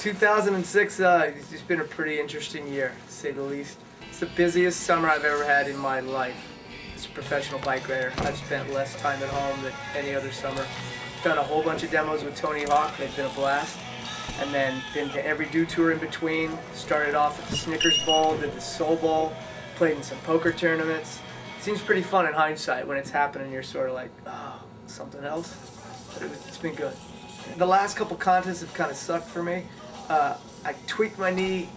2006, it's just been a pretty interesting year, to say the least. It's the busiest summer I've ever had in my life. As a professional bike rider, I've spent less time at home than any other summer. Done a whole bunch of demos with Tony Hawk, they've been a blast. And then been to every Dew tour in between. Started off at the Snickers Bowl, did the Soul Bowl, played in some poker tournaments. Seems pretty fun in hindsight. When it's happening, you're sort of like, oh, something else. But it's been good. The last couple contests have kind of sucked for me. I tweaked my knee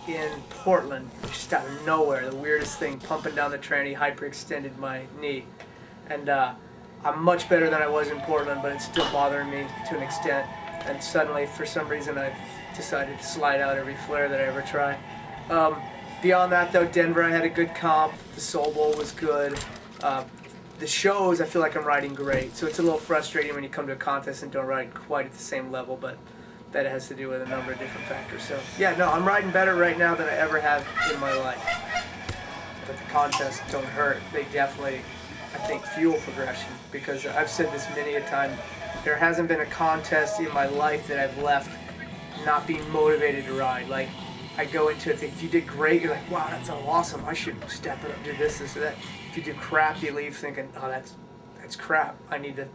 in Portland, just out of nowhere. The weirdest thing, pumping down the tranny, hyperextended my knee. And I'm much better than I was in Portland, but it's still bothering me to an extent. And suddenly, for some reason, I've decided to slide out every flare that I ever try. Beyond that, though, Denver, I had a good comp. The Soul Bowl was good. The shows, I feel like I'm riding great. So it's a little frustrating when you come to a contest and don't ride quite at the same level, but that has to do with a number of different factors. So yeah, no, I'm riding better right now than I ever have in my life. But the contests don't hurt. They definitely, I think, fuel progression, because I've said this many a time. There hasn't been a contest in my life that I've left not being motivated to ride. Like, I go into it thinking, if you did great, you're like, wow, that's so awesome. I should step it up, do this, this, or that. If you do crap, you leave thinking, oh, that's crap. I need to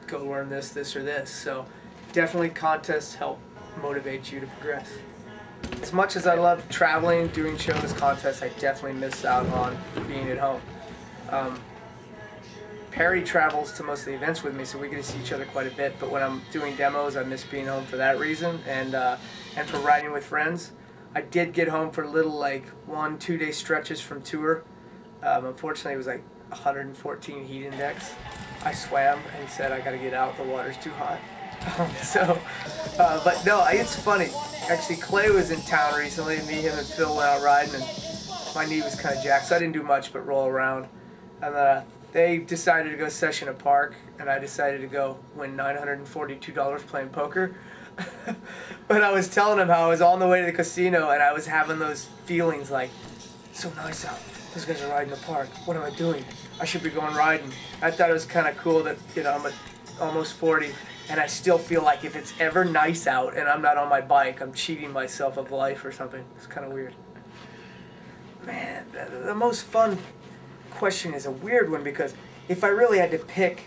go learn this, this, or this. So definitely contests help motivate you to progress. As much as I love traveling, doing shows, contests, I definitely miss out on being at home. Perry travels to most of the events with me, so we get to see each other quite a bit. But when I'm doing demos, I miss being home for that reason, and for riding with friends. I did get home for little, like, 1-2 day stretches from tour. Unfortunately, it was like 114 heat index. I swam and said, I gotta get out, the water's too hot. But no, it's funny. Actually, Clay was in town recently, and me, him, and Phil went out riding, and my knee was kind of jacked, so I didn't do much but roll around. And they decided to go session a park, and I decided to go win $942 playing poker. But I was telling them how I was on the way to the casino, and I was having those feelings like, it's so nice out. Those guys are riding the park. What am I doing? I should be going riding. I thought it was kind of cool that, you know, I'm almost 40, and I still feel like if it's ever nice out and I'm not on my bike, I'm cheating myself of life or something. It's kind of weird. Man, the most fun question is a weird one, because if I really had to pick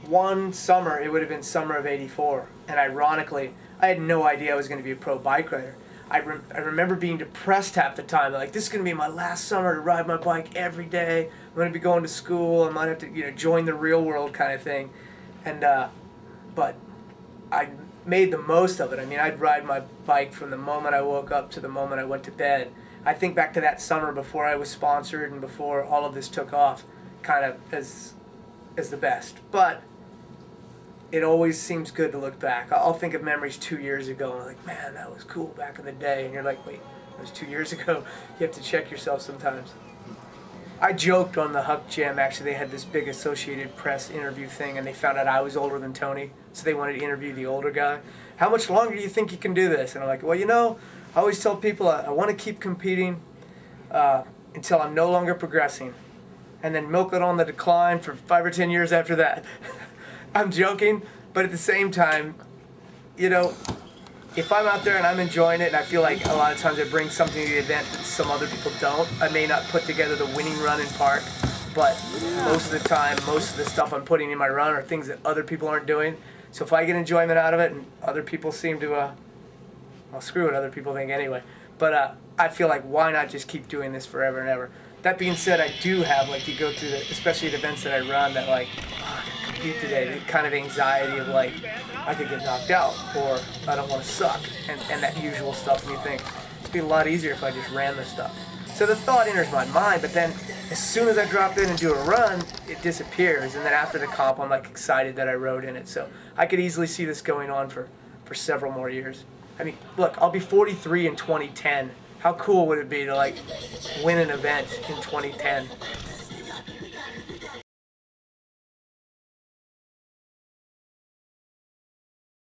one summer, it would have been summer of '84. And ironically, I had no idea I was going to be a pro bike rider. I remember being depressed half the time, like, this is going to be my last summer to ride my bike every day. I'm going to be going to school. I might have to, you know, join the real world kind of thing. And but I made the most of it. I mean, I'd ride my bike from the moment I woke up to the moment I went to bed. I think back to that summer before I was sponsored and before all of this took off, kind of as the best. But it always seems good to look back. I'll think of memories 2 years ago, and I'm like, man, that was cool back in the day. And you're like, wait, it was 2 years ago. You have to check yourself sometimes. I joked on the Huck Jam, actually, they had this big Associated Press interview thing, and they found out I was older than Tony, so they wanted to interview the older guy. How much longer do you think you can do this? And I'm like, well, you know, I always tell people I want to keep competing until I'm no longer progressing, and then milk it on the decline for 5 or 10 years after that. I'm joking, but at the same time, you know, if I'm out there and I'm enjoying it, and I feel like a lot of times I bring something to the event that some other people don't, I may not put together the winning run in park, but most of the time, most of the stuff I'm putting in my run are things that other people aren't doing. So if I get enjoyment out of it and other people seem to, well, screw what other people think anyway. But I feel like, why not just keep doing this forever and ever? That being said, I do have, like, you go through the, especially at events that I run, that, like, oh, I gotta compete today, the kind of anxiety of, like, I could get knocked out, or I don't want to suck, and that usual stuff, and you think, it'd be a lot easier if I just ran this stuff. So the thought enters my mind, but then as soon as I drop in and do a run, it disappears, and then after the comp, I'm, like, excited that I rode in it. So I could easily see this going on for several more years. I mean, look, I'll be 43 in 2010. How cool would it be to, like, win an event in 2010?